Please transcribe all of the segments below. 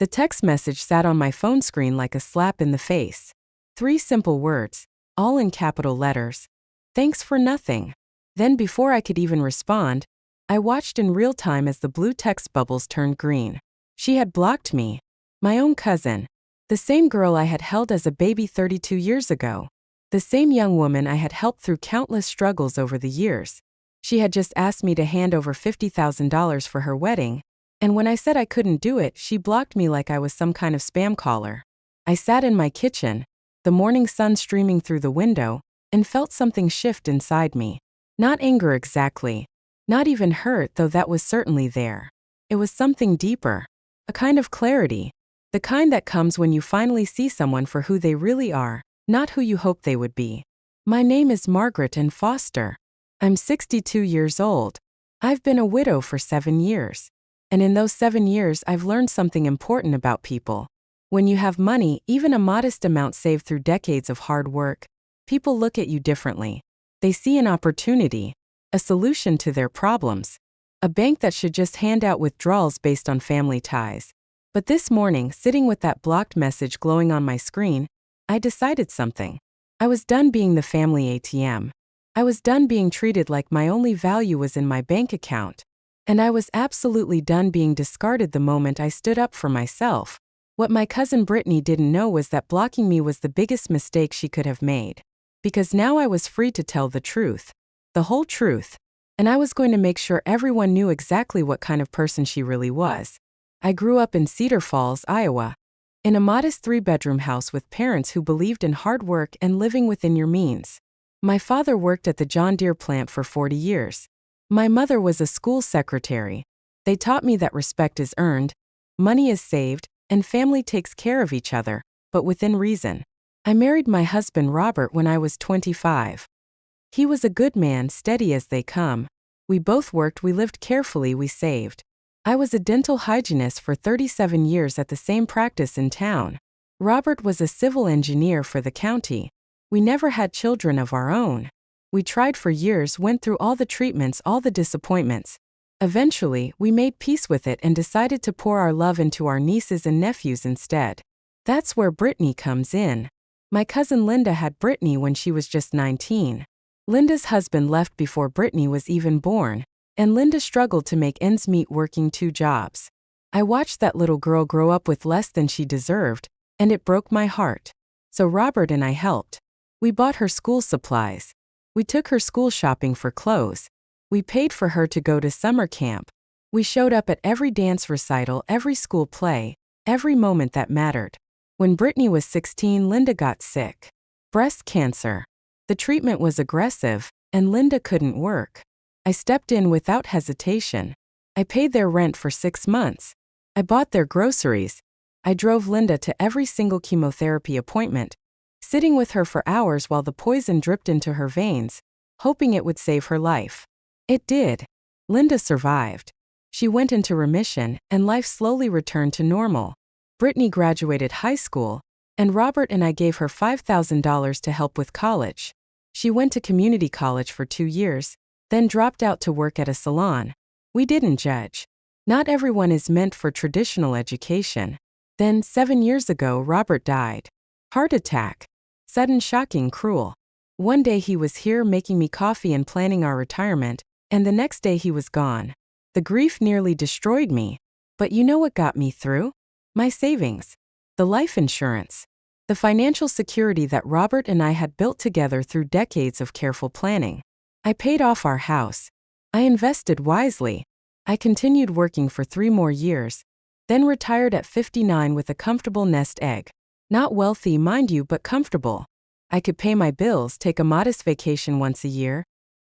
The text message sat on my phone screen like a slap in the face. 3 simple words, all in capital letters. Thanks for nothing. Then before I could even respond, I watched in real time as the blue text bubbles turned green. She had blocked me. My own cousin. The same girl I had held as a baby 32 years ago. The same young woman I had helped through countless struggles over the years. She had just asked me to hand over $50,000 for her wedding, and when I said I couldn't do it, she blocked me like I was some kind of spam caller. I sat in my kitchen, the morning sun streaming through the window, and felt something shift inside me. Not anger exactly. Not even hurt, though that was certainly there. It was something deeper. A kind of clarity. The kind that comes when you finally see someone for who they really are, not who you hoped they would be. My name is Margaret Ann Foster. I'm 62 years old. I've been a widow for 7 years. And in those 7 years, I've learned something important about people. When you have money, even a modest amount saved through decades of hard work, people look at you differently. They see an opportunity, a solution to their problems, a bank that should just hand out withdrawals based on family ties. But this morning, sitting with that blocked message glowing on my screen, I decided something. I was done being the family ATM. I was done being treated like my only value was in my bank account. And I was absolutely done being discarded the moment I stood up for myself. What my cousin Brittany didn't know was that blocking me was the biggest mistake she could have made. Because now I was free to tell the truth. The whole truth. And I was going to make sure everyone knew exactly what kind of person she really was. I grew up in Cedar Falls, Iowa. In a modest 3-bedroom house with parents who believed in hard work and living within your means. My father worked at the John Deere plant for 40 years. My mother was a school secretary. They taught me that respect is earned, money is saved, and family takes care of each other, but within reason. I married my husband Robert when I was 25. He was a good man, steady as they come. We both worked, we lived carefully, we saved. I was a dental hygienist for 37 years at the same practice in town. Robert was a civil engineer for the county. We never had children of our own. We tried for years, went through all the treatments, all the disappointments. Eventually, we made peace with it and decided to pour our love into our nieces and nephews instead. That's where Brittany comes in. My cousin Linda had Brittany when she was just 19. Linda's husband left before Brittany was even born, and Linda struggled to make ends meet working 2 jobs. I watched that little girl grow up with less than she deserved, and it broke my heart. So Robert and I helped. We bought her school supplies. We took her school shopping for clothes. We paid for her to go to summer camp. We showed up at every dance recital, every school play, every moment that mattered. When Brittany was 16, Linda got sick. Breast cancer. The treatment was aggressive, and Linda couldn't work. I stepped in without hesitation. I paid their rent for 6 months. I bought their groceries. I drove Linda to every single chemotherapy appointment, sitting with her for hours while the poison dripped into her veins, hoping it would save her life. It did. Linda survived. She went into remission, and life slowly returned to normal. Brittany graduated high school, and Robert and I gave her $5,000 to help with college. She went to community college for 2 years, then dropped out to work at a salon. We didn't judge. Not everyone is meant for traditional education. Then, 7 years ago, Robert died. Heart attack. Sudden, shocking, cruel. One day he was here making me coffee and planning our retirement, and the next day he was gone. The grief nearly destroyed me. But you know what got me through? My savings. The life insurance. The financial security that Robert and I had built together through decades of careful planning. I paid off our house. I invested wisely. I continued working for 3 more years, then retired at 59 with a comfortable nest egg. Not wealthy, mind you, but comfortable. I could pay my bills, take a modest vacation once a year,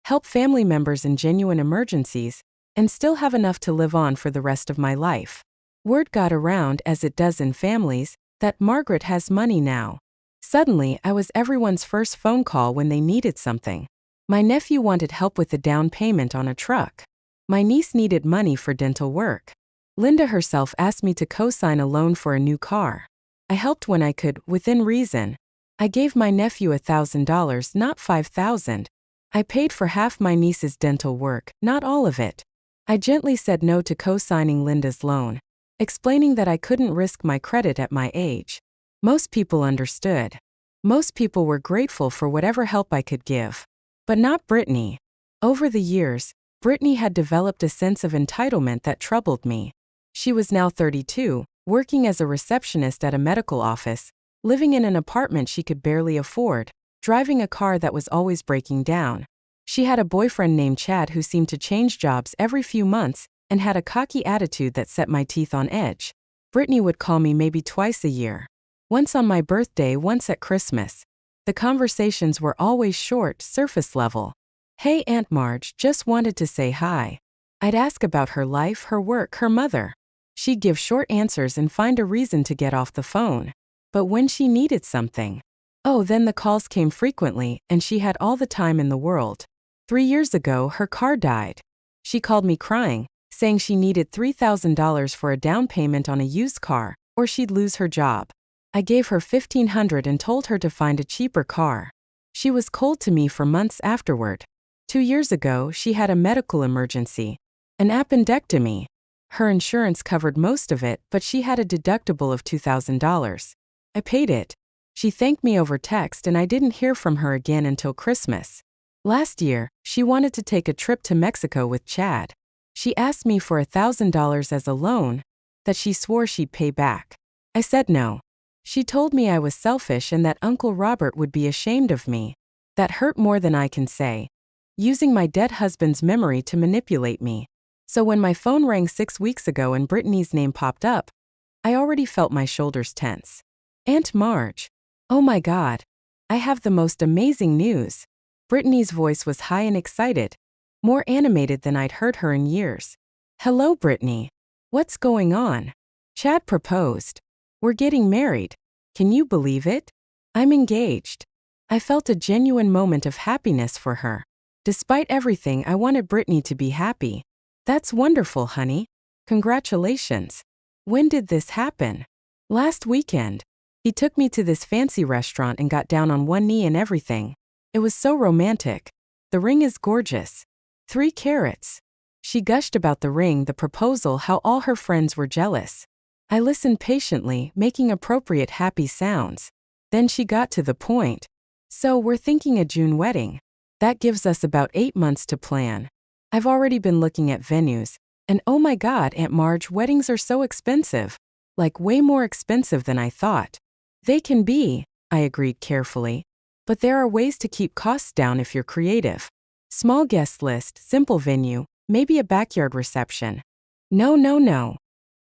help family members in genuine emergencies, and still have enough to live on for the rest of my life. Word got around, as it does in families, that Margaret has money now. Suddenly, I was everyone's first phone call when they needed something. My nephew wanted help with the down payment on a truck. My niece needed money for dental work. Linda herself asked me to co-sign a loan for a new car. I helped when I could, within reason. I gave my nephew $1,000, not $5,000. I paid for half my niece's dental work, not all of it. I gently said no to co-signing Linda's loan. explaining that I couldn't risk my credit at my age. Most people understood. Most people were grateful for whatever help I could give. But not Brittany. Over the years, Brittany had developed a sense of entitlement that troubled me. She was now 32, working as a receptionist at a medical office, living in an apartment she could barely afford, driving a car that was always breaking down. She had a boyfriend named Chad who seemed to change jobs every few months and had a cocky attitude that set my teeth on edge. Brittany would call me maybe twice a year. Once on my birthday, once at Christmas. The conversations were always short, surface level. "Hey Aunt Marge, just wanted to say hi." I'd ask about her life, her work, her mother. She'd give short answers and find a reason to get off the phone. But when she needed something, then the calls came frequently, and she had all the time in the world. 3 years ago, her car died. She called me crying, saying she needed $3,000 for a down payment on a used car, or she'd lose her job. I gave her $1,500 and told her to find a cheaper car. She was cold to me for months afterward. 2 years ago, she had a medical emergency, an appendectomy. Her insurance covered most of it, but she had a deductible of $2,000. I paid it. She thanked me over text and I didn't hear from her again until Christmas. Last year, she wanted to take a trip to Mexico with Chad. She asked me for $1,000 as a loan that she swore she'd pay back. I said no. She told me I was selfish and that Uncle Robert would be ashamed of me. That hurt more than I can say. Using my dead husband's memory to manipulate me. So when my phone rang 6 weeks ago and Brittany's name popped up, I already felt my shoulders tense. "Aunt Marge. Oh my God. I have the most amazing news." Brittany's voice was high and excited, more animated than I'd heard her in years. "Hello, Brittany. What's going on? Chad proposed. We're getting married. Can you believe it? I'm engaged." I felt a genuine moment of happiness for her. Despite everything, I wanted Brittany to be happy. "That's wonderful, honey. Congratulations. When did this happen?" "Last weekend. He took me to this fancy restaurant and got down on one knee and everything. It was so romantic. The ring is gorgeous. 3 carats. She gushed about the ring, the proposal, how all her friends were jealous. I listened patiently, making appropriate happy sounds. Then she got to the point. "So we're thinking a June wedding. That gives us about 8 months to plan. I've already been looking at venues, and oh my God, Aunt Marge, weddings are so expensive. Like way more expensive than I thought." "They can be," I agreed carefully. "But there are ways to keep costs down if you're creative. Small guest list, simple venue, maybe a backyard reception." "No, no, no."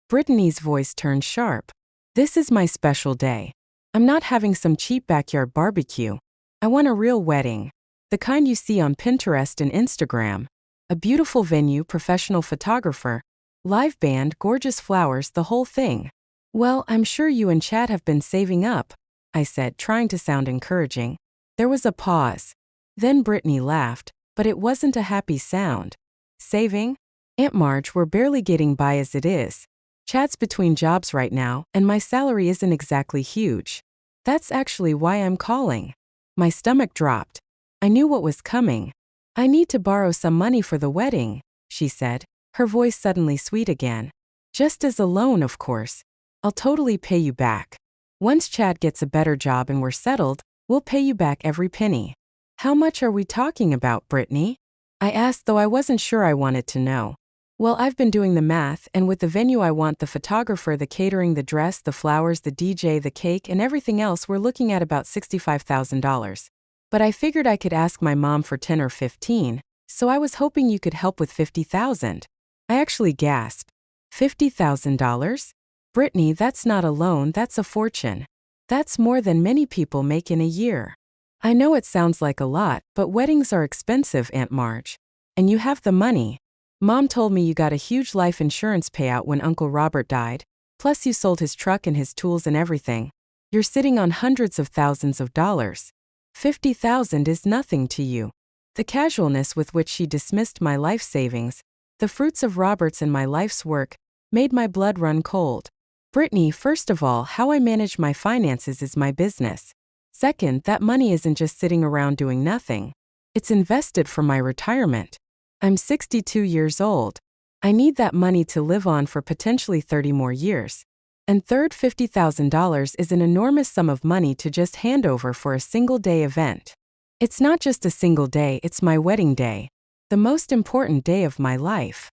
Brittany's voice turned sharp. "This is my special day. I'm not having some cheap backyard barbecue. I want a real wedding. The kind you see on Pinterest and Instagram. A beautiful venue, professional photographer, live band, gorgeous flowers, the whole thing." "Well, I'm sure you and Chad have been saving up," I said, trying to sound encouraging. There was a pause. Then Brittany laughed, but it wasn't a happy sound. "Saving? Aunt Marge, we're barely getting by as it is. Chad's between jobs right now, and my salary isn't exactly huge. That's actually why I'm calling." My stomach dropped. I knew what was coming. "I need to borrow some money for the wedding," she said, her voice suddenly sweet again. "Just as a loan, of course. I'll totally pay you back. Once Chad gets a better job and we're settled, we'll pay you back every penny." "How much are we talking about, Brittany?" I asked, though I wasn't sure I wanted to know. "Well, I've been doing the math, and with the venue I want, the photographer, the catering, the dress, the flowers, the DJ, the cake, and everything else, we're looking at about $65,000. But I figured I could ask my mom for 10 or 15, so I was hoping you could help with 50,000. I actually gasped. $50,000? Brittany, that's not a loan, that's a fortune. That's more than many people make in a year. I know it sounds like a lot, but weddings are expensive, Aunt Marge. And you have the money. Mom told me you got a huge life insurance payout when Uncle Robert died, plus you sold his truck and his tools and everything. You're sitting on hundreds of thousands of dollars. 50,000 is nothing to you." The casualness with which she dismissed my life savings, the fruits of Robert's and my life's work, made my blood run cold. "Brittany, first of all, how I manage my finances is my business. Second, that money isn't just sitting around doing nothing. It's invested for my retirement. I'm 62 years old. I need that money to live on for potentially 30 more years. And third, $50,000 is an enormous sum of money to just hand over for a single-day event. It's not just a single day, it's my wedding day. The most important day of my life.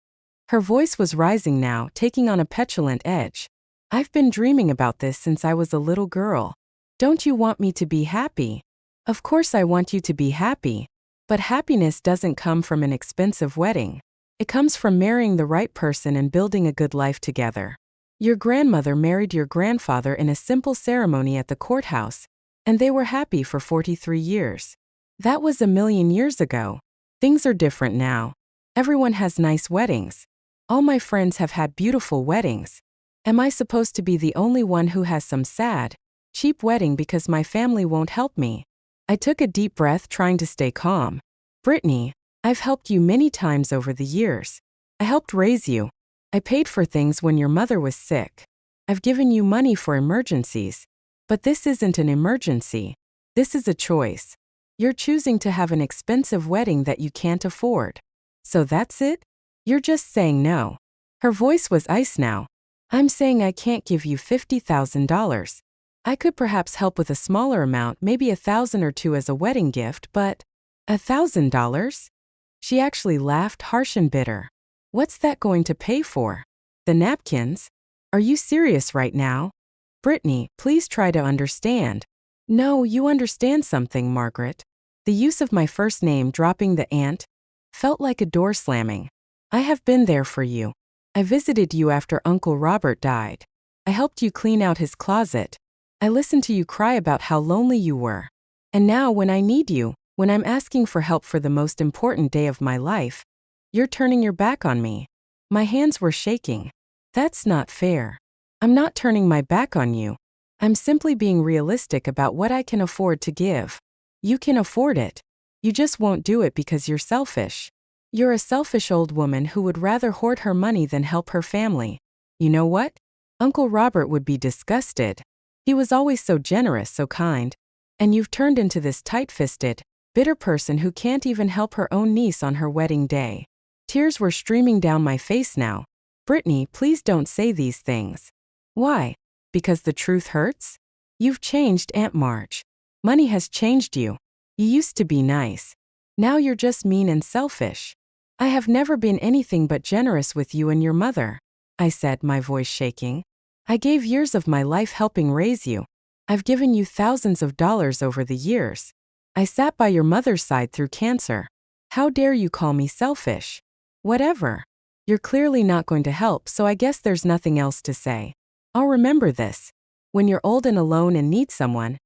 Her voice was rising now, taking on a petulant edge. I've been dreaming about this since I was a little girl. Don't you want me to be happy? Of course I want you to be happy. But happiness doesn't come from an expensive wedding. It comes from marrying the right person and building a good life together. Your grandmother married your grandfather in a simple ceremony at the courthouse, and they were happy for 43 years. That was a million years ago. Things are different now. Everyone has nice weddings. All my friends have had beautiful weddings. Am I supposed to be the only one who has some sad, cheap wedding because my family won't help me? I took a deep breath, trying to stay calm. Brittany, I've helped you many times over the years. I helped raise you. I paid for things when your mother was sick. I've given you money for emergencies. But this isn't an emergency. This is a choice. You're choosing to have an expensive wedding that you can't afford. So that's it? You're just saying no. Her voice was ice now. I'm saying I can't give you $50,000. I could perhaps help with a smaller amount, maybe $1,000 or $2 as a wedding gift, but $1,000? She actually laughed, harsh and bitter. What's that going to pay for? The napkins? Are you serious right now? Brittany, please try to understand. No, you understand something, Margaret. The use of my first name, dropping the "aunt," felt like a door slamming. I have been there for you. I visited you after Uncle Robert died. I helped you clean out his closet. I listened to you cry about how lonely you were. And now when I need you, when I'm asking for help for the most important day of my life, you're turning your back on me. My hands were shaking. That's not fair. I'm not turning my back on you. I'm simply being realistic about what I can afford to give. You can afford it. You just won't do it because you're selfish. You're a selfish old woman who would rather hoard her money than help her family. You know what? Uncle Robert would be disgusted. He was always so generous, so kind. And you've turned into this tight-fisted, bitter person who can't even help her own niece on her wedding day. Tears were streaming down my face now. Brittany, please don't say these things. Why? Because the truth hurts? You've changed, Aunt Marge. Money has changed you. You used to be nice. Now you're just mean and selfish. I have never been anything but generous with you and your mother, I said, my voice shaking. I gave years of my life helping raise you. I've given you thousands of dollars over the years. I sat by your mother's side through cancer. How dare you call me selfish? Whatever. You're clearly not going to help, so I guess there's nothing else to say. I'll remember this. When you're old and alone and need someone,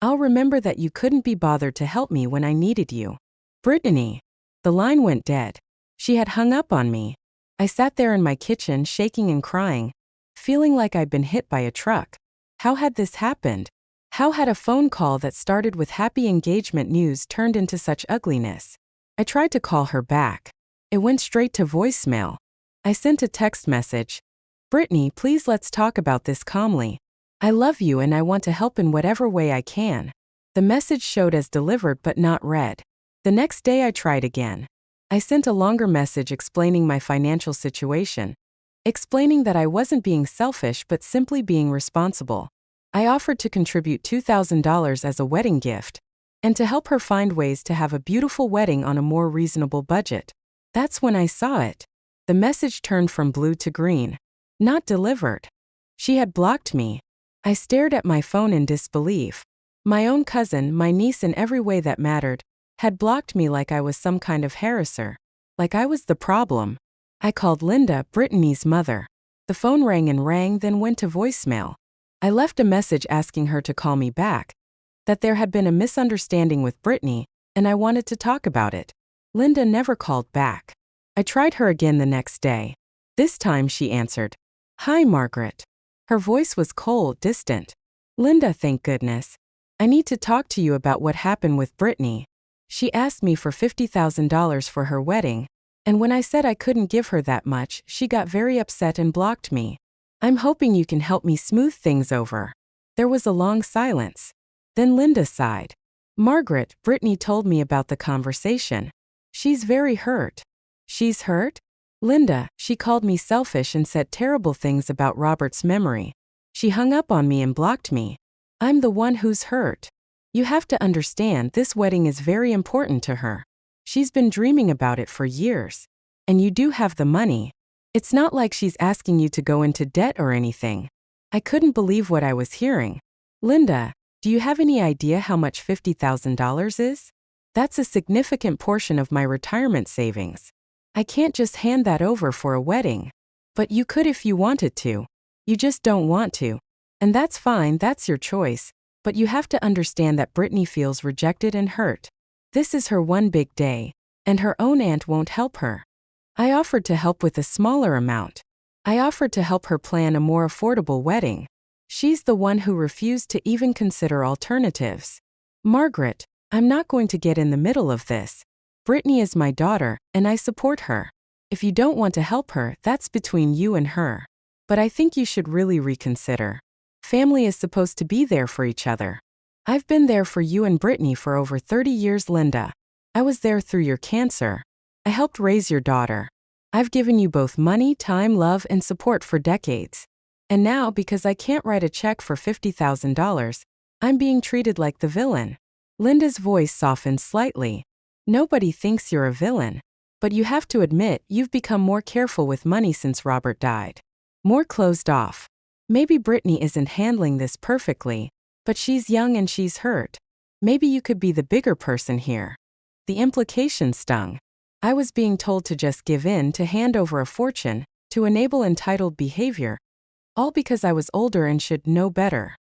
I'll remember that you couldn't be bothered to help me when I needed you. Brittany. The line went dead. She had hung up on me. I sat there in my kitchen, shaking and crying, feeling like I'd been hit by a truck. How had this happened? How had a phone call that started with happy engagement news turned into such ugliness? I tried to call her back. It went straight to voicemail. I sent a text message. Brittany, please let's talk about this calmly. I love you and I want to help in whatever way I can. The message showed as delivered but not read. The next day I tried again. I sent a longer message explaining my financial situation, explaining that I wasn't being selfish but simply being responsible. I offered to contribute $2,000 as a wedding gift, and to help her find ways to have a beautiful wedding on a more reasonable budget. That's when I saw it. The message turned from blue to green. Not delivered. She had blocked me. I stared at my phone in disbelief. My own cousin, my niece in every way that mattered, had blocked me like I was some kind of harasser. Like I was the problem. I called Linda, Brittany's mother. The phone rang and rang, then went to voicemail. I left a message asking her to call me back, that there had been a misunderstanding with Brittany, and I wanted to talk about it. Linda never called back. I tried her again the next day. This time she answered. Hi, Margaret. Her voice was cold, distant. Linda, thank goodness. I need to talk to you about what happened with Brittany. She asked me for $50,000 for her wedding, and when I said I couldn't give her that much, she got very upset and blocked me. I'm hoping you can help me smooth things over. There was a long silence. Then Linda sighed. Margaret, Brittany told me about the conversation. She's very hurt. She's hurt? Linda, she called me selfish and said terrible things about Robert's memory. She hung up on me and blocked me. I'm the one who's hurt. You have to understand this wedding is very important to her. She's been dreaming about it for years. And you do have the money. It's not like she's asking you to go into debt or anything. I couldn't believe what I was hearing. Linda, do you have any idea how much $50,000 is? That's a significant portion of my retirement savings. I can't just hand that over for a wedding. But you could if you wanted to. You just don't want to. And that's fine, that's your choice. But you have to understand that Brittany feels rejected and hurt. This is her one big day, and her own aunt won't help her. I offered to help with a smaller amount. I offered to help her plan a more affordable wedding. She's the one who refused to even consider alternatives. Margaret, I'm not going to get in the middle of this. Brittany is my daughter, and I support her. If you don't want to help her, that's between you and her. But I think you should really reconsider. Family is supposed to be there for each other. I've been there for you and Brittany for over 30 years, Linda. I was there through your cancer. I helped raise your daughter. I've given you both money, time, love, and support for decades. And now, because I can't write a check for $50,000, I'm being treated like the villain. Linda's voice softened slightly. Nobody thinks you're a villain. But you have to admit you've become more careful with money since Robert died. More closed off. Maybe Brittany isn't handling this perfectly, but she's young and she's hurt. Maybe you could be the bigger person here. The implication stung. I was being told to just give in, to hand over a fortune, to enable entitled behavior. All because I was older and should know better.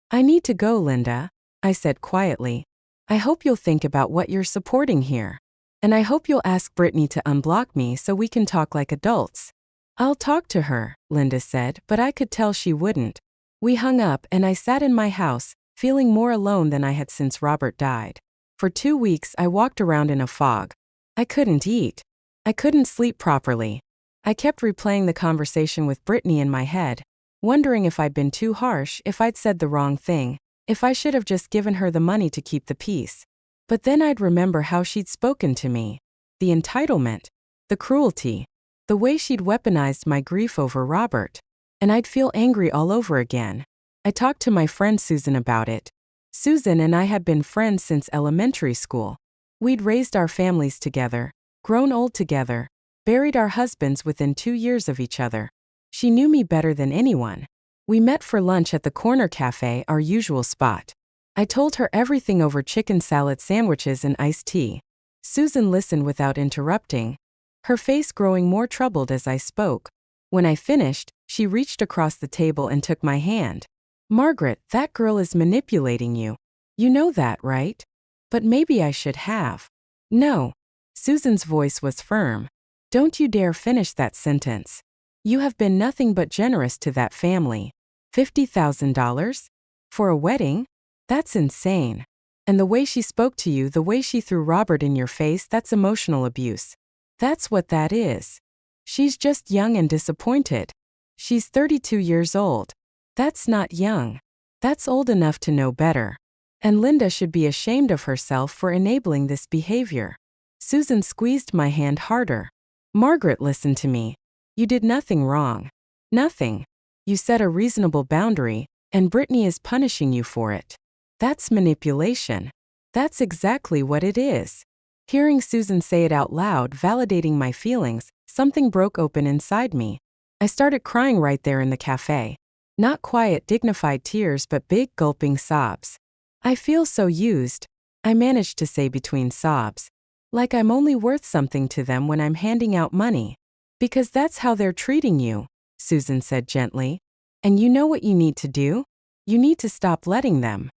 I need to go, Linda, I said quietly. I hope you'll think about what you're supporting here. And I hope you'll ask Brittany to unblock me so we can talk like adults. I'll talk to her, Linda said, but I could tell she wouldn't. We hung up and I sat in my house, feeling more alone than I had since Robert died. For 2 weeks I walked around in a fog. I couldn't eat. I couldn't sleep properly. I kept replaying the conversation with Brittany in my head, wondering if I'd been too harsh, if I'd said the wrong thing, if I should have just given her the money to keep the peace. But then I'd remember how she'd spoken to me. The entitlement. The cruelty. The way she'd weaponized my grief over Robert. And I'd feel angry all over again. I talked to my friend Susan about it. Susan and I had been friends since elementary school. We'd raised our families together, grown old together, buried our husbands within 2 years of each other. She knew me better than anyone. We met for lunch at the corner cafe, our usual spot. I told her everything over chicken salad sandwiches and iced tea. Susan listened without interrupting, her face growing more troubled as I spoke. When I finished, she reached across the table and took my hand. Margaret, that girl is manipulating you. You know that, right? But maybe I should have. No. Susan's voice was firm. Don't you dare finish that sentence. You have been nothing but generous to that family. $50,000? For a wedding? That's insane. And the way she spoke to you, the way she threw Robert in your face, that's emotional abuse. That's what that is. She's just young and disappointed. She's 32 years old. That's not young. That's old enough to know better. And Linda should be ashamed of herself for enabling this behavior. Susan squeezed my hand harder. Margaret, listen to me. You did nothing wrong. Nothing. You set a reasonable boundary, and Brittany is punishing you for it. That's manipulation. That's exactly what it is. Hearing Susan say it out loud, validating my feelings, something broke open inside me. I started crying right there in the cafe. Not quiet, dignified tears, but big, gulping sobs. I feel so used, I managed to say between sobs. Like I'm only worth something to them when I'm handing out money. Because that's how they're treating you, Susan said gently. And you know what you need to do? You need to stop letting them.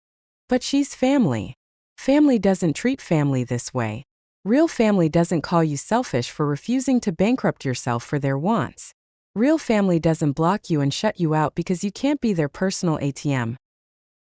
But she's family. Family doesn't treat family this way. Real family doesn't call you selfish for refusing to bankrupt yourself for their wants. Real family doesn't block you and shut you out because you can't be their personal ATM.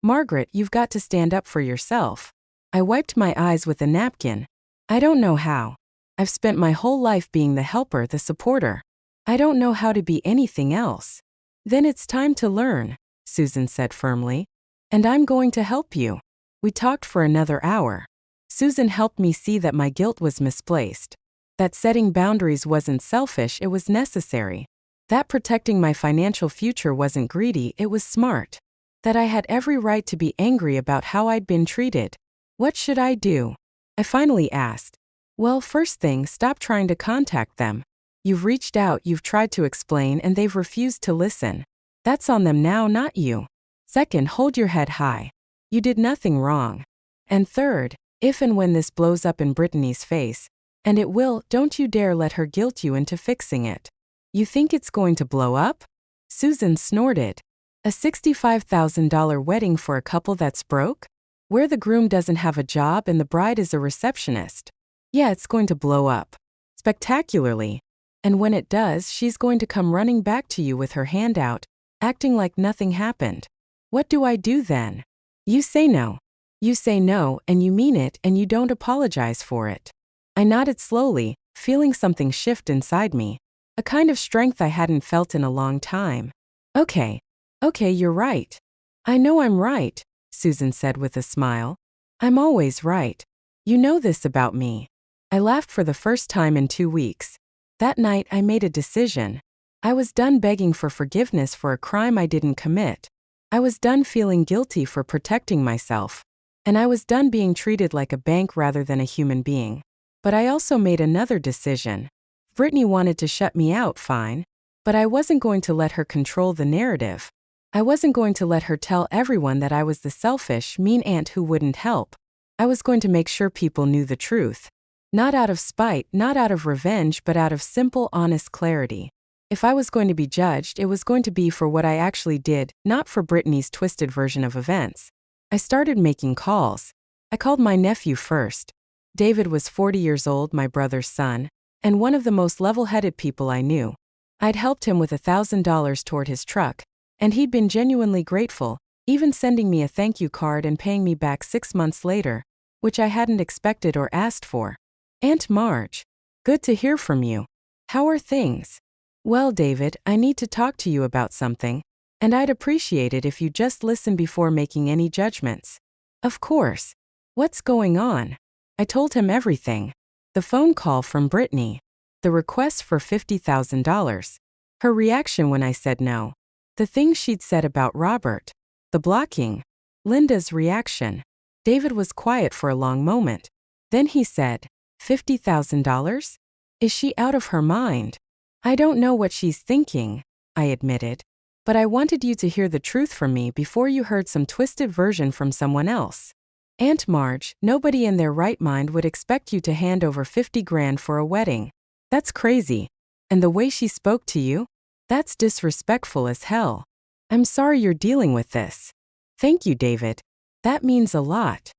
Margaret, you've got to stand up for yourself. I wiped my eyes with a napkin. I don't know how. I've spent my whole life being the helper, the supporter. I don't know how to be anything else. Then it's time to learn, Susan said firmly. And I'm going to help you. We talked for another hour. Susan helped me see that my guilt was misplaced. That setting boundaries wasn't selfish, it was necessary. That protecting my financial future wasn't greedy, it was smart. That I had every right to be angry about how I'd been treated. What should I do? I finally asked. Well, first thing, stop trying to contact them. You've reached out, you've tried to explain, and they've refused to listen. That's on them now, not you. Second, hold your head high. You did nothing wrong. And third, if and when this blows up in Brittany's face, and it will, don't you dare let her guilt you into fixing it. You think it's going to blow up? Susan snorted. A $65,000 wedding for a couple that's broke? Where the groom doesn't have a job and the bride is a receptionist. Yeah, it's going to blow up. Spectacularly. And when it does, she's going to come running back to you with her hand out, acting like nothing happened. What do I do then? You say no. You say no, and you mean it, and you don't apologize for it. I nodded slowly, feeling something shift inside me. A kind of strength I hadn't felt in a long time. Okay, you're right. I know I'm right, Susan said with a smile. I'm always right. You know this about me. I laughed for the first time in 2 weeks. That night I made a decision. I was done begging for forgiveness for a crime I didn't commit. I was done feeling guilty for protecting myself. And I was done being treated like a bank rather than a human being. But I also made another decision. Brittany wanted to shut me out, fine. But I wasn't going to let her control the narrative. I wasn't going to let her tell everyone that I was the selfish, mean aunt who wouldn't help. I was going to make sure people knew the truth. Not out of spite, not out of revenge, but out of simple, honest clarity. If I was going to be judged, it was going to be for what I actually did, not for Brittany's twisted version of events. I started making calls. I called my nephew first. David was 40 years old, my brother's son, and one of the most level-headed people I knew. I'd helped him with $1,000 toward his truck, and he'd been genuinely grateful, even sending me a thank you card and paying me back 6 months later, which I hadn't expected or asked for. Aunt Marge, good to hear from you. How are things? Well, David, I need to talk to you about something, and I'd appreciate it if you just listen before making any judgments. Of course. What's going on? I told him everything. The phone call from Brittany. The request for $50,000. Her reaction when I said no. The things she'd said about Robert. The blocking. Linda's reaction. David was quiet for a long moment. Then he said, $50,000? Is she out of her mind? I don't know what she's thinking, I admitted. But I wanted you to hear the truth from me before you heard some twisted version from someone else. Aunt Marge, nobody in their right mind would expect you to hand over 50 grand for a wedding. That's crazy. And the way she spoke to you? That's disrespectful as hell. I'm sorry you're dealing with this. Thank you, David. That means a lot.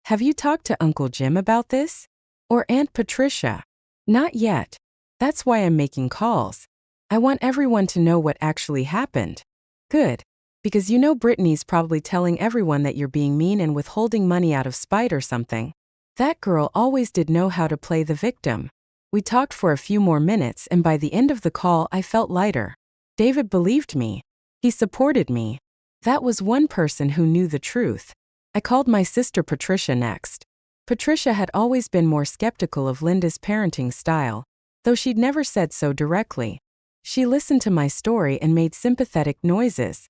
Have you talked to Uncle Jim about this? Or Aunt Patricia? Not yet. That's why I'm making calls. I want everyone to know what actually happened. Good. Because you know Brittany's probably telling everyone that you're being mean and withholding money out of spite or something. That girl always did know how to play the victim. We talked for a few more minutes, and by the end of the call I felt lighter. David believed me. He supported me. That was one person who knew the truth. I called my sister Patricia next. Patricia had always been more skeptical of Linda's parenting style, though she'd never said so directly. She listened to my story and made sympathetic noises.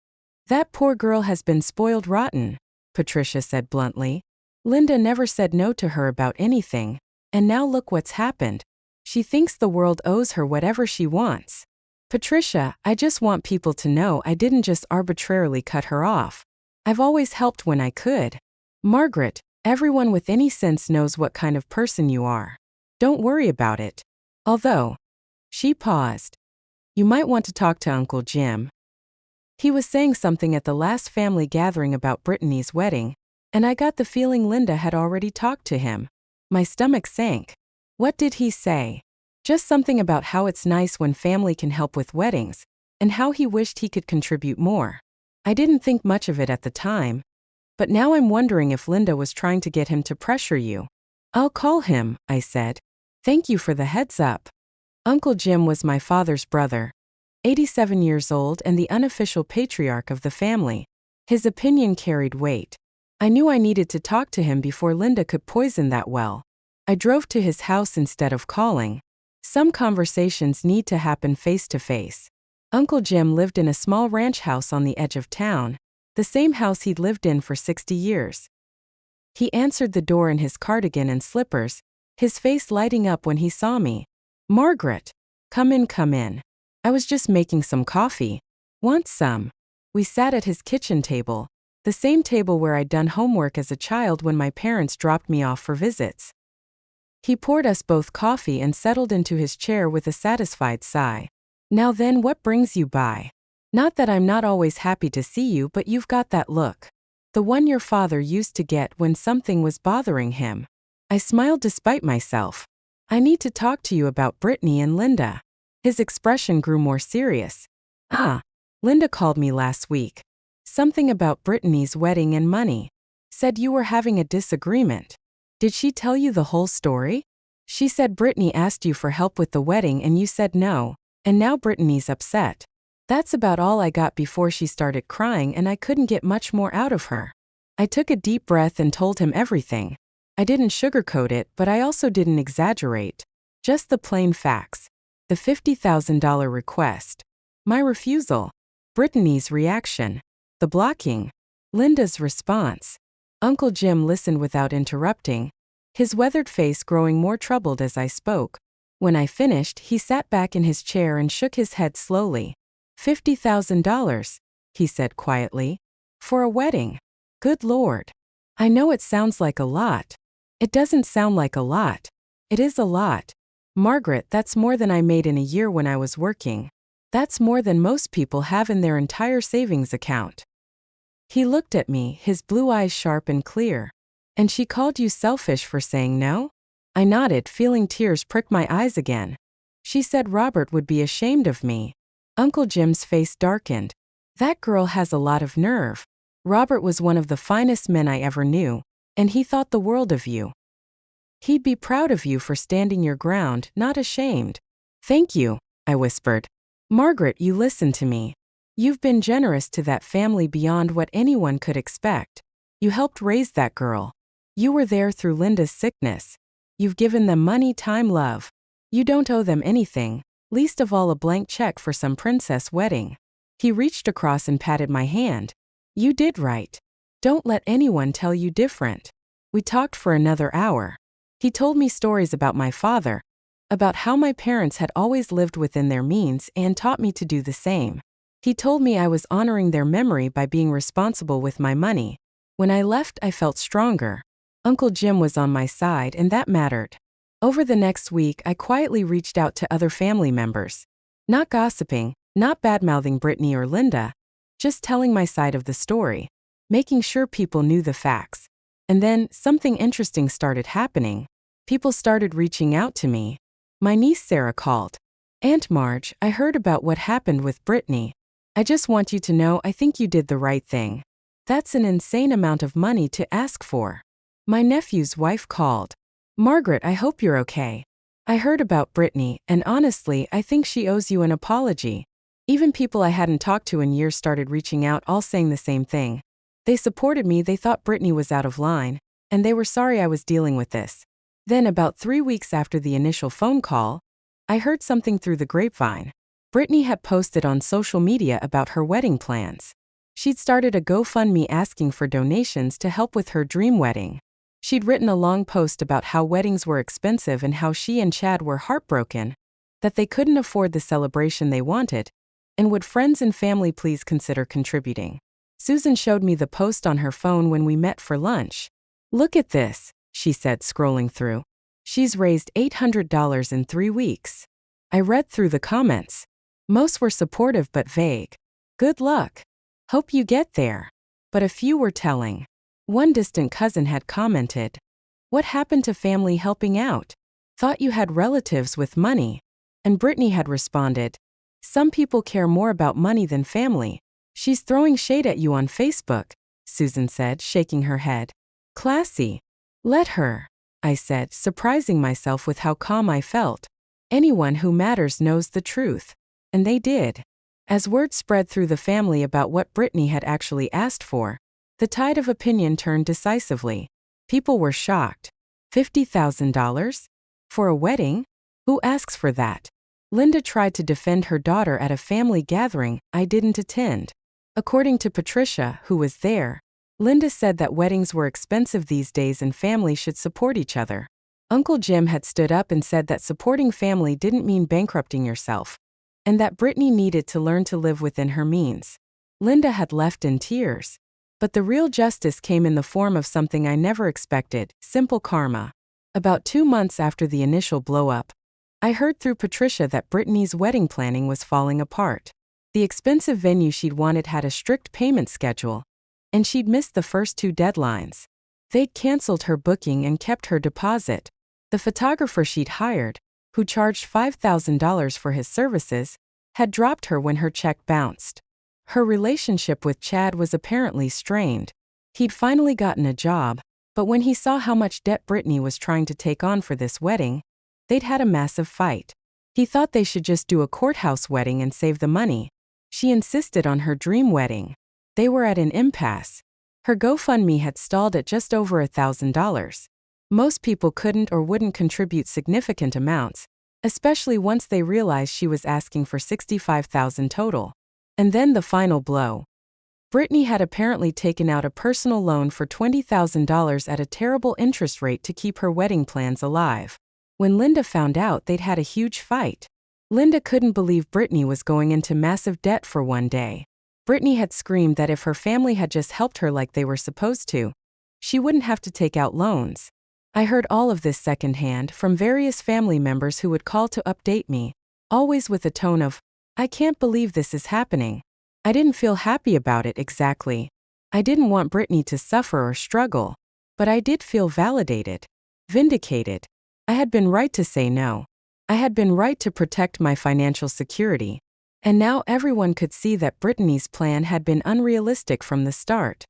That poor girl has been spoiled rotten, Patricia said bluntly. Linda never said no to her about anything, and now look what's happened. She thinks the world owes her whatever she wants. Patricia, I just want people to know I didn't just arbitrarily cut her off. I've always helped when I could. Margaret, everyone with any sense knows what kind of person you are. Don't worry about it. Although, she paused. You might want to talk to Uncle Jim. He was saying something at the last family gathering about Brittany's wedding, and I got the feeling Linda had already talked to him. My stomach sank. What did he say? Just something about how it's nice when family can help with weddings, and how he wished he could contribute more. I didn't think much of it at the time, but now I'm wondering if Linda was trying to get him to pressure you. I'll call him, I said. Thank you for the heads up. Uncle Jim was my father's brother, 87 years old and the unofficial patriarch of the family. His opinion carried weight. I knew I needed to talk to him before Linda could poison that well. I drove to his house instead of calling. Some conversations need to happen face to face. Uncle Jim lived in a small ranch house on the edge of town, the same house he'd lived in for 60 years. He answered the door in his cardigan and slippers, his face lighting up when he saw me. "Margaret, come in, come in. I was just making some coffee. Want some?" We sat at his kitchen table, the same table where I'd done homework as a child when my parents dropped me off for visits. He poured us both coffee and settled into his chair with a satisfied sigh. "Now then, what brings you by? Not that I'm not always happy to see you, but you've got that look. The one your father used to get when something was bothering him." I smiled despite myself. "I need to talk to you about Brittany and Linda." His expression grew more serious. "Ah, Linda called me last week. Something about Brittany's wedding and money. Said you were having a disagreement. Did she tell you the whole story? She said Brittany asked you for help with the wedding and you said no, and now Brittany's upset." That's about all I got before she started crying and I couldn't get much more out of her. I took a deep breath and told him everything. I didn't sugarcoat it, but I also didn't exaggerate. Just the plain facts. The $50,000 request. My refusal. Brittany's reaction. The blocking. Linda's response. Uncle Jim listened without interrupting, his weathered face growing more troubled as I spoke. When I finished, he sat back in his chair and shook his head slowly. $50,000, he said quietly. For a wedding. Good Lord. I know it sounds like a lot. It doesn't sound like a lot. It is a lot. Margaret, that's more than I made in a year when I was working. That's more than most people have in their entire savings account. He looked at me, his blue eyes sharp and clear. "And she called you selfish for saying no?" I nodded, feeling tears prick my eyes again. "She said Robert would be ashamed of me." Uncle Jim's face darkened. "That girl has a lot of nerve. Robert was one of the finest men I ever knew, and he thought the world of you. He'd be proud of you for standing your ground, not ashamed." "Thank you," I whispered. "Margaret, you listen to me. You've been generous to that family beyond what anyone could expect. You helped raise that girl. You were there through Linda's sickness. You've given them money, time, love. You don't owe them anything, least of all a blank check for some princess wedding." He reached across and patted my hand. "You did right. Don't let anyone tell you different." We talked for another hour. He told me stories about my father, about how my parents had always lived within their means and taught me to do the same. He told me I was honoring their memory by being responsible with my money. When I left, I felt stronger. Uncle Jim was on my side, and that mattered. Over the next week, I quietly reached out to other family members. Not gossiping, not badmouthing Brittany or Linda, just telling my side of the story, making sure people knew the facts. And then, something interesting started happening. People started reaching out to me. My niece Sarah called. "Aunt Marge, I heard about what happened with Brittany. I just want you to know I think you did the right thing. That's an insane amount of money to ask for." My nephew's wife called. "Margaret, I hope you're okay. I heard about Brittany, and honestly, I think she owes you an apology." Even people I hadn't talked to in years started reaching out, all saying the same thing. They supported me, they thought Brittany was out of line, and they were sorry I was dealing with this. Then, about 3 weeks after the initial phone call, I heard something through the grapevine. Brittany had posted on social media about her wedding plans. She'd started a GoFundMe asking for donations to help with her dream wedding. She'd written a long post about how weddings were expensive and how she and Chad were heartbroken, that they couldn't afford the celebration they wanted, and would friends and family please consider contributing. Susan showed me the post on her phone when we met for lunch. "Look at this," she said, scrolling through. "She's raised $800 in 3 weeks." I read through the comments. Most were supportive but vague. "Good luck. Hope you get there." But a few were telling. One distant cousin had commented, "What happened to family helping out? Thought you had relatives with money." And Brittany had responded, "Some people care more about money than family." "She's throwing shade at you on Facebook," Susan said, shaking her head. "Classy. Let her," I said, surprising myself with how calm I felt. Anyone who matters knows the truth. And they did. As word spread through the family about what Brittany had actually asked for, the tide of opinion turned decisively. People were shocked. $50,000? For a wedding? Who asks for that? Linda tried to defend her daughter at a family gathering I didn't attend. According to Patricia, who was there, Linda said that weddings were expensive these days and families should support each other. Uncle Jim had stood up and said that supporting family didn't mean bankrupting yourself, and that Brittany needed to learn to live within her means. Linda had left in tears. But the real justice came in the form of something I never expected: simple karma. About 2 months after the initial blow-up, I heard through Patricia that Brittany's wedding planning was falling apart. The expensive venue she'd wanted had a strict payment schedule, and she'd missed the first 2 deadlines. They'd canceled her booking and kept her deposit. The photographer she'd hired, who charged $5,000 for his services, had dropped her when her check bounced. Her relationship with Chad was apparently strained. He'd finally gotten a job, but when he saw how much debt Brittany was trying to take on for this wedding, they'd had a massive fight. He thought they should just do a courthouse wedding and save the money. She insisted on her dream wedding. They were at an impasse. Her GoFundMe had stalled at just over $1,000. Most people couldn't or wouldn't contribute significant amounts, especially once they realized she was asking for $65,000 total. And then the final blow. Brittany had apparently taken out a personal loan for $20,000 at a terrible interest rate to keep her wedding plans alive. When Linda found out, they'd had a huge fight. Linda couldn't believe Brittany was going into massive debt for one day. Brittany had screamed that if her family had just helped her like they were supposed to, she wouldn't have to take out loans. I heard all of this secondhand from various family members who would call to update me, always with a tone of, "I can't believe this is happening." I didn't feel happy about it exactly. I didn't want Brittany to suffer or struggle, but I did feel validated, vindicated. I had been right to say no. I had been right to protect my financial security. And now everyone could see that Brittany's plan had been unrealistic from the start.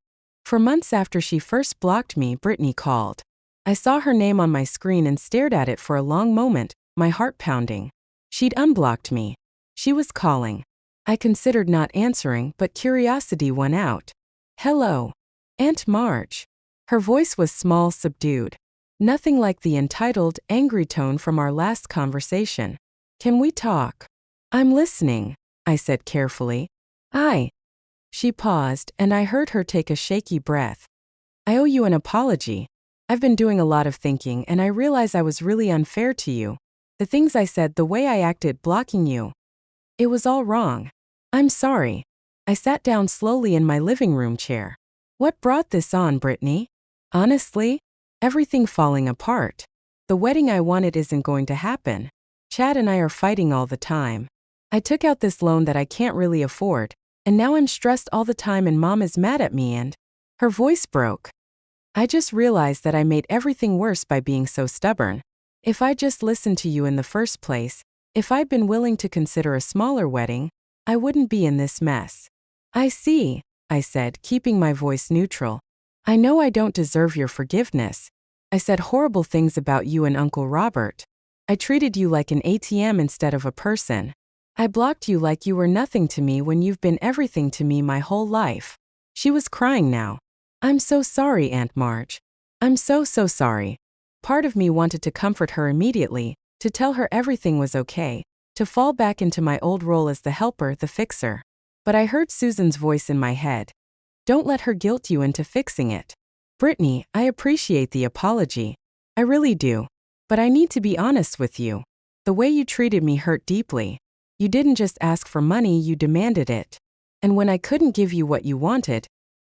For months after she first blocked me, Brittany called. I saw her name on my screen and stared at it for a long moment, my heart pounding. She'd unblocked me. She was calling. I considered not answering, but curiosity won out. "Hello, Aunt Marge." Her voice was small, subdued. Nothing like the entitled, angry tone from our last conversation. "Can we talk?" "I'm listening," I said carefully. She paused, and I heard her take a shaky breath. "I owe you an apology. I've been doing a lot of thinking, and I realize I was really unfair to you. The things I said, the way I acted blocking you. It was all wrong. I'm sorry." I sat down slowly in my living room chair. "What brought this on, Brittany?" "Honestly, everything falling apart. The wedding I wanted isn't going to happen. Chad and I are fighting all the time. I took out this loan that I can't really afford, and now I'm stressed all the time and Mom is mad at me and..." Her voice broke. "I just realized that I made everything worse by being so stubborn. If I just listened to you in the first place, if I'd been willing to consider a smaller wedding, I wouldn't be in this mess." "I see," I said, keeping my voice neutral. "I know I don't deserve your forgiveness. I said horrible things about you and Uncle Robert. I treated you like an ATM instead of a person. I blocked you like you were nothing to me when you've been everything to me my whole life." She was crying now. "I'm so sorry, Aunt Marge. I'm so sorry." Part of me wanted to comfort her immediately, to tell her everything was okay, to fall back into my old role as the helper, the fixer. But I heard Susan's voice in my head. "Don't let her guilt you into fixing it. Brittany, I appreciate the apology. I really do. But I need to be honest with you. The way you treated me hurt deeply. You didn't just ask for money, you demanded it. And when I couldn't give you what you wanted,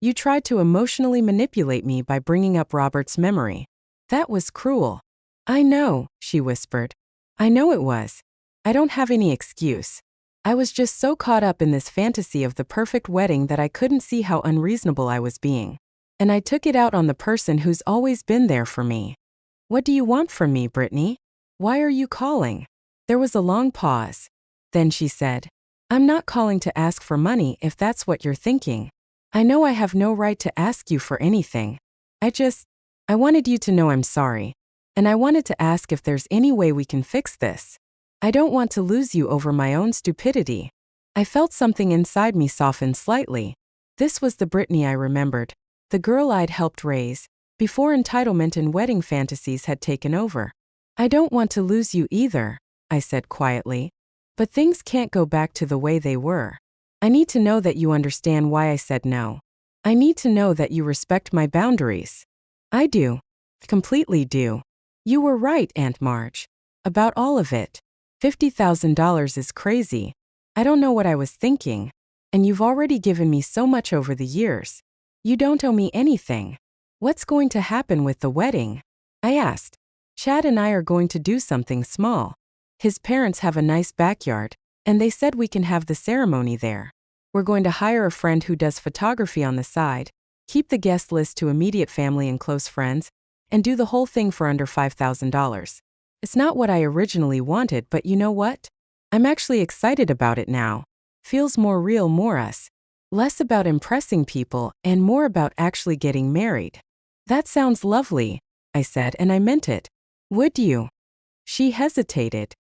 you tried to emotionally manipulate me by bringing up Robert's memory. That was cruel." "I know," she whispered. "I know it was. I don't have any excuse. I was just so caught up in this fantasy of the perfect wedding that I couldn't see how unreasonable I was being. And I took it out on the person who's always been there for me." "What do you want from me, Brittany? Why are you calling?" There was a long pause. Then she said, "I'm not calling to ask for money if that's what you're thinking. I know I have no right to ask you for anything. I wanted you to know I'm sorry. And I wanted to ask if there's any way we can fix this. I don't want to lose you over my own stupidity." I felt something inside me soften slightly. This was the Brittany I remembered, the girl I'd helped raise, before entitlement and wedding fantasies had taken over. "I don't want to lose you either," I said quietly. But things can't go back to the way they were. I need to know that you understand why I said no. I need to know that you respect my boundaries. I do. Completely do. You were right, Aunt Marge. About all of it. $50,000 is crazy. I don't know what I was thinking. And you've already given me so much over the years. You don't owe me anything. What's going to happen with the wedding? I asked. Chad and I are going to do something small. His parents have a nice backyard, and they said we can have the ceremony there. We're going to hire a friend who does photography on the side, keep the guest list to immediate family and close friends, and do the whole thing for under $5,000. It's not what I originally wanted, but you know what? I'm actually excited about it now. Feels more real, more us. Less about impressing people and more about actually getting married. That sounds lovely, I said, and I meant it. Would you? She hesitated.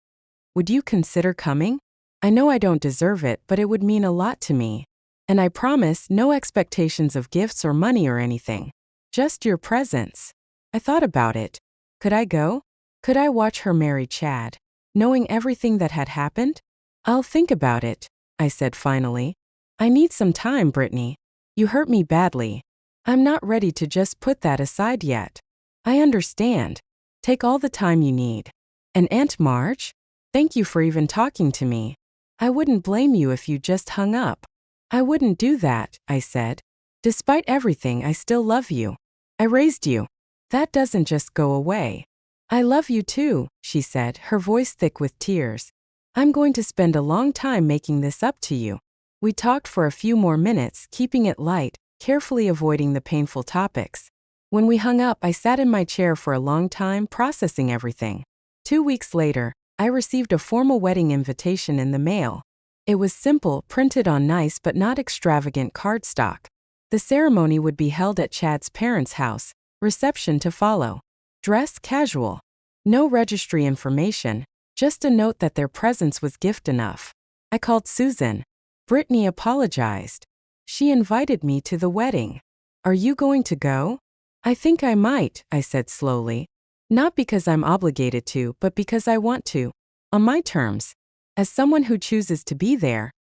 Would you consider coming? I know I don't deserve it, but it would mean a lot to me. And I promise no expectations of gifts or money or anything. Just your presence. I thought about it. Could I go? Could I watch her marry Chad, knowing everything that had happened? I'll think about it, I said finally. I need some time, Brittany. You hurt me badly. I'm not ready to just put that aside yet. I understand. Take all the time you need. And Aunt Marge? Thank you for even talking to me. I wouldn't blame you if you just hung up. I wouldn't do that, I said. Despite everything, I still love you. I raised you. That doesn't just go away. I love you too, she said, her voice thick with tears. I'm going to spend a long time making this up to you. We talked for a few more minutes, keeping it light, carefully avoiding the painful topics. When we hung up, I sat in my chair for a long time, processing everything. 2 weeks later, I received a formal wedding invitation in the mail. It was simple, printed on nice but not extravagant cardstock. The ceremony would be held at Chad's parents' house, reception to follow. Dress casual. No registry information, just a note that their presence was gift enough. I called Susan. Brittany apologized. She invited me to the wedding. Are you going to go? I think I might, I said slowly. Not because I'm obligated to, but because I want to. On my terms. As someone who chooses to be there.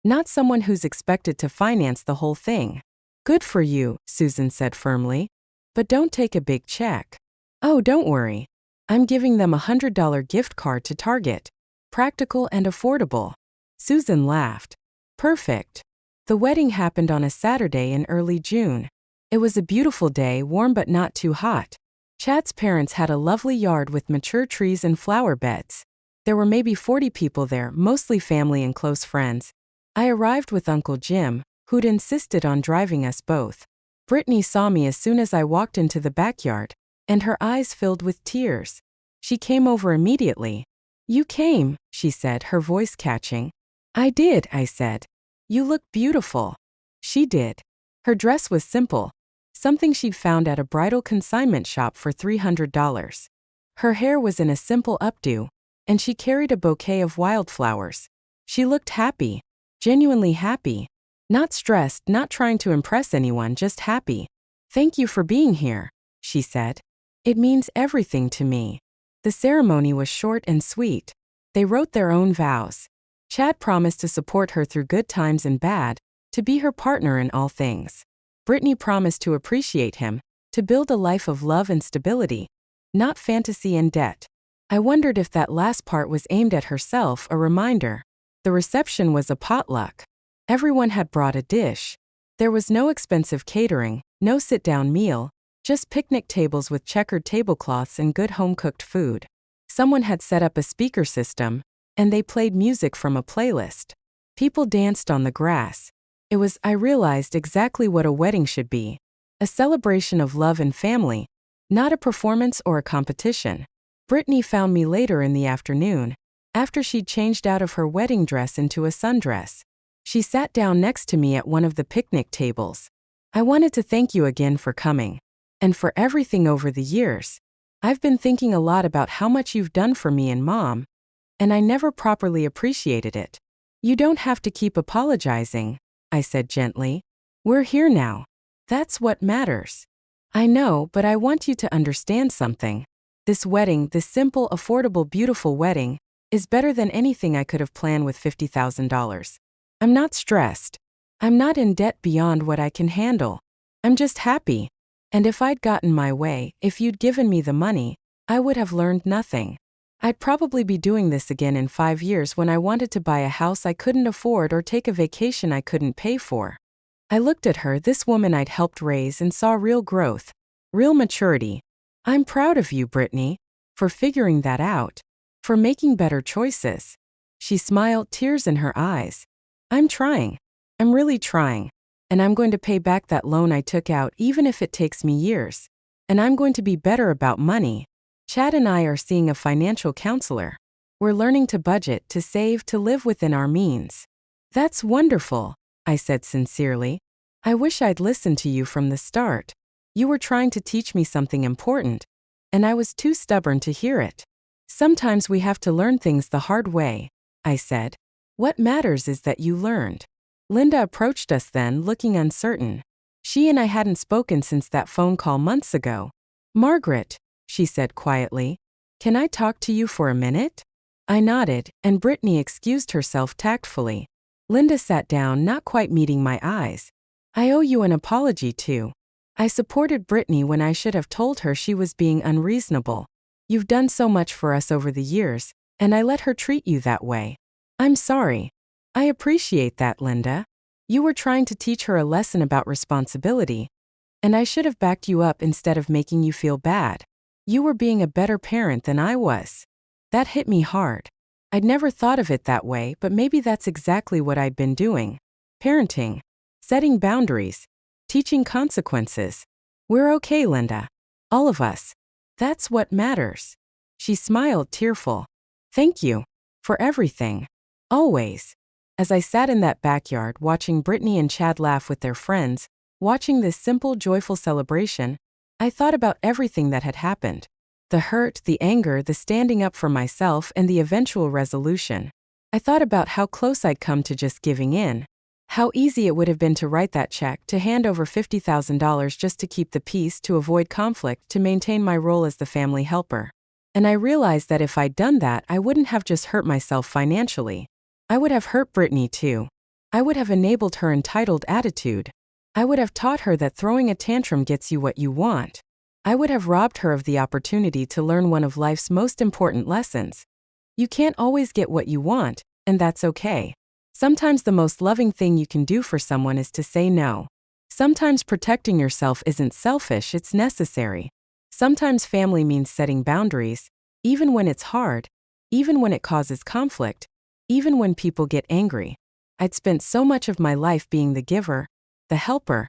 Not someone who's expected to finance the whole thing. Good for you, Susan said firmly. But don't take a big check. Oh, don't worry. I'm giving them a $100 gift card to Target. Practical and affordable. Susan laughed. Perfect. The wedding happened on a Saturday in early June. It was a beautiful day, warm but not too hot. Chad's parents had a lovely yard with mature trees and flower beds. There were maybe 40 people there, mostly family and close friends. I arrived with Uncle Jim, who'd insisted on driving us both. Brittany saw me as soon as I walked into the backyard, and her eyes filled with tears. She came over immediately. You came, she said, her voice catching. I did, I said. You look beautiful. She did. Her dress was simple, something she'd found at a bridal consignment shop for $300. Her hair was in a simple updo, and she carried a bouquet of wildflowers. She looked happy, genuinely happy. Not stressed, not trying to impress anyone, just happy. Thank you for being here, she said. It means everything to me. The ceremony was short and sweet. They wrote their own vows. Chad promised to support her through good times and bad, to be her partner in all things. Brittany promised to appreciate him, to build a life of love and stability, not fantasy and debt. I wondered if that last part was aimed at herself, a reminder. The reception was a potluck. Everyone had brought a dish. There was no expensive catering, no sit-down meal, just picnic tables with checkered tablecloths and good home-cooked food. Someone had set up a speaker system, and they played music from a playlist. People danced on the grass. I realized exactly what a wedding should be. A celebration of love and family, not a performance or a competition. Brittany found me later in the afternoon, after she'd changed out of her wedding dress into a sundress. She sat down next to me at one of the picnic tables. I wanted to thank you again for coming. And for everything over the years. I've been thinking a lot about how much you've done for me and Mom. And I never properly appreciated it. You don't have to keep apologizing, I said gently. We're here now. That's what matters. I know, but I want you to understand something. This wedding, this simple, affordable, beautiful wedding, is better than anything I could have planned with $50,000. I'm not stressed. I'm not in debt beyond what I can handle. I'm just happy. And if I'd gotten my way, if you'd given me the money, I would have learned nothing. I'd probably be doing this again in 5 years when I wanted to buy a house I couldn't afford or take a vacation I couldn't pay for. I looked at her, this woman I'd helped raise, and saw real growth, real maturity. I'm proud of you, Brittany, for figuring that out, for making better choices. She smiled, tears in her eyes. I'm trying. I'm really trying. And I'm going to pay back that loan I took out even if it takes me years. And I'm going to be better about money. Chad and I are seeing a financial counselor. We're learning to budget, to save, to live within our means. That's wonderful, I said sincerely. I wish I'd listened to you from the start. You were trying to teach me something important, and I was too stubborn to hear it. Sometimes we have to learn things the hard way, I said. What matters is that you learned. Linda approached us then, looking uncertain. She and I hadn't spoken since that phone call months ago. Margaret, she said quietly, can I talk to you for a minute? I nodded, and Brittany excused herself tactfully. Linda sat down, not quite meeting my eyes. I owe you an apology too. I supported Brittany when I should have told her she was being unreasonable. You've done so much for us over the years, and I let her treat you that way. I'm sorry. I appreciate that, Linda. You were trying to teach her a lesson about responsibility, and I should have backed you up instead of making you feel bad. You were being a better parent than I was. That hit me hard. I'd never thought of it that way, but maybe that's exactly what I'd been doing. Parenting. Setting boundaries. Teaching consequences. We're okay, Linda. All of us. That's what matters. She smiled, tearful. Thank you. For everything. Always. As I sat in that backyard watching Brittany and Chad laugh with their friends, watching this simple, joyful celebration, I thought about everything that had happened. The hurt, the anger, the standing up for myself, and the eventual resolution. I thought about how close I'd come to just giving in. How easy it would have been to write that check, to hand over $50,000 just to keep the peace, to avoid conflict, to maintain my role as the family helper. And I realized that if I'd done that, I wouldn't have just hurt myself financially. I would have hurt Brittany too. I would have enabled her entitled attitude. I would have taught her that throwing a tantrum gets you what you want. I would have robbed her of the opportunity to learn one of life's most important lessons. You can't always get what you want, and that's okay. Sometimes the most loving thing you can do for someone is to say no. Sometimes protecting yourself isn't selfish, it's necessary. Sometimes family means setting boundaries, even when it's hard, even when it causes conflict, even when people get angry. I'd spent so much of my life being the giver, the helper,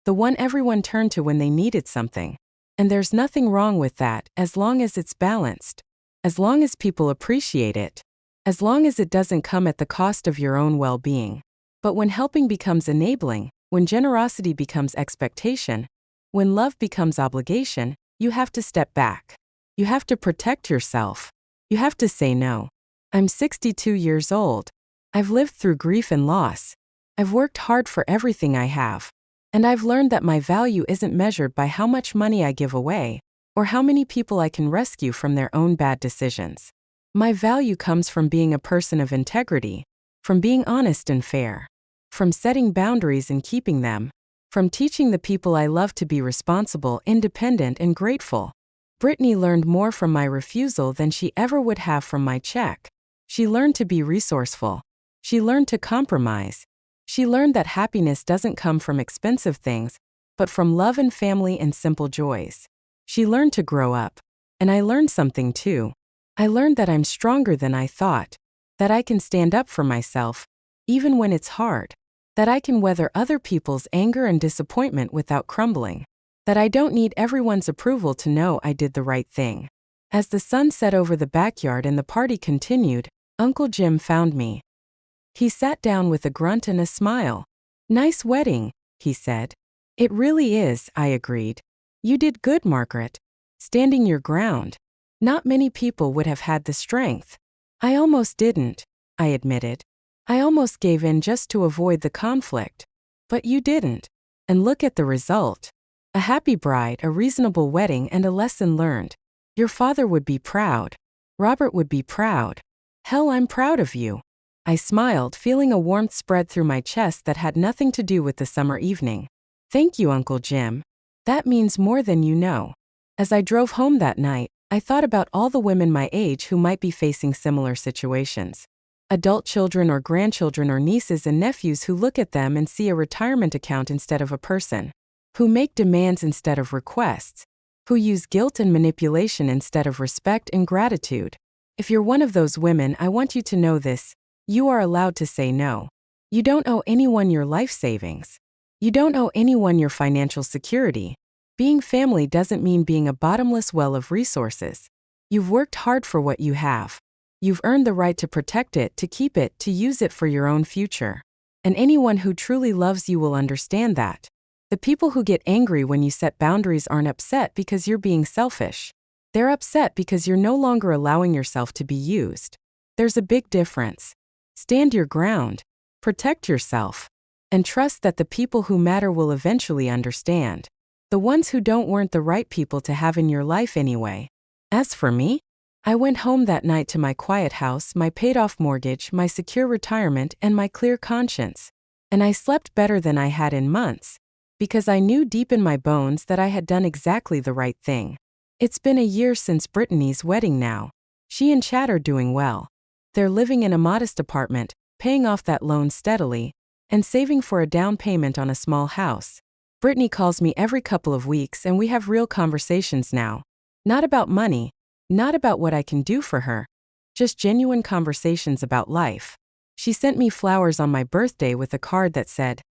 the one everyone turned to when they needed something. And there's nothing wrong with that, as long as it's balanced, as long as people appreciate it, as long as it doesn't come at the cost of your own well-being. But when helping becomes enabling, when generosity becomes expectation, when love becomes obligation, you have to step back. You have to protect yourself. You have to say no. I'm 62 years old. I've lived through grief and loss. I've worked hard for everything I have. And I've learned that my value isn't measured by how much money I give away, or how many people I can rescue from their own bad decisions. My value comes from being a person of integrity, from being honest and fair, from setting boundaries and keeping them, from teaching the people I love to be responsible, independent, and grateful. Brittany learned more from my refusal than she ever would have from my check. She learned to be resourceful. She learned to compromise. She learned that happiness doesn't come from expensive things, but from love and family and simple joys. She learned to grow up. And I learned something too. I learned that I'm stronger than I thought, that I can stand up for myself, even when it's hard, that I can weather other people's anger and disappointment without crumbling, that I don't need everyone's approval to know I did the right thing. As the sun set over the backyard and the party continued, Uncle Jim found me. He sat down with a grunt and a smile. "Nice wedding," he said. "It really is," I agreed. "You did good, Margaret. Standing your ground. Not many people would have had the strength." "I almost didn't," I admitted. "I almost gave in just to avoid the conflict. But you didn't. And look at the result. A happy bride, a reasonable wedding, and a lesson learned. Your father would be proud. Robert would be proud. Hell, I'm proud of you. I smiled, feeling a warmth spread through my chest that had nothing to do with the summer evening. Thank you, Uncle Jim. That means more than you know. As I drove home that night, I thought about all the women my age who might be facing similar situations. Adult children or grandchildren or nieces and nephews who look at them and see a retirement account instead of a person. Who make demands instead of requests. Who use guilt and manipulation instead of respect and gratitude. If you're one of those women, I want you to know this. You are allowed to say no. You don't owe anyone your life savings. You don't owe anyone your financial security. Being family doesn't mean being a bottomless well of resources. You've worked hard for what you have. You've earned the right to protect it, to keep it, to use it for your own future. And anyone who truly loves you will understand that. The people who get angry when you set boundaries aren't upset because you're being selfish. They're upset because you're no longer allowing yourself to be used. There's a big difference. Stand your ground, protect yourself, and trust that the people who matter will eventually understand. The ones who don't weren't the right people to have in your life anyway. As for me, I went home that night to my quiet house, my paid-off mortgage, my secure retirement, and my clear conscience. And I slept better than I had in months, because I knew deep in my bones that I had done exactly the right thing. It's been a year since Brittany's wedding now. She and Chad are doing well. They're living in a modest apartment, paying off that loan steadily, and saving for a down payment on a small house. Brittany calls me every couple of weeks and we have real conversations now. Not about money, not about what I can do for her. Just genuine conversations about life. She sent me flowers on my birthday with a card that said,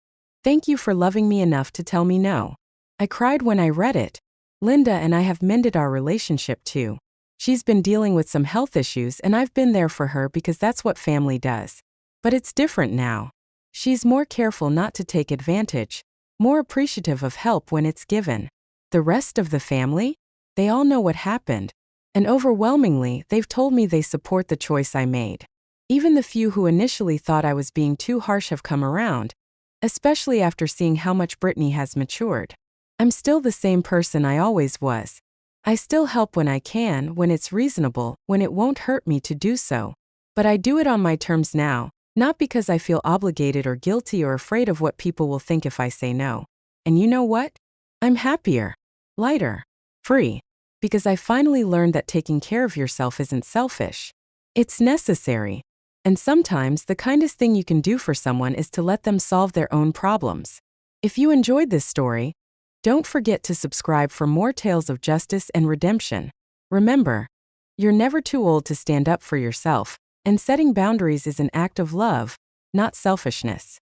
"Thank you for loving me enough to tell me no." I cried when I read it. Linda and I have mended our relationship too. She's been dealing with some health issues and I've been there for her because that's what family does. But it's different now. She's more careful not to take advantage, more appreciative of help when it's given. The rest of the family? They all know what happened. And overwhelmingly, they've told me they support the choice I made. Even the few who initially thought I was being too harsh have come around, especially after seeing how much Brittany has matured. I'm still the same person I always was. I still help when I can, when it's reasonable, when it won't hurt me to do so. But I do it on my terms now, not because I feel obligated or guilty or afraid of what people will think if I say no. And you know what? I'm happier, lighter, free, because I finally learned that taking care of yourself isn't selfish. It's necessary. And sometimes the kindest thing you can do for someone is to let them solve their own problems. If you enjoyed this story, don't forget to subscribe for more tales of justice and redemption. Remember, you're never too old to stand up for yourself, and setting boundaries is an act of love, not selfishness.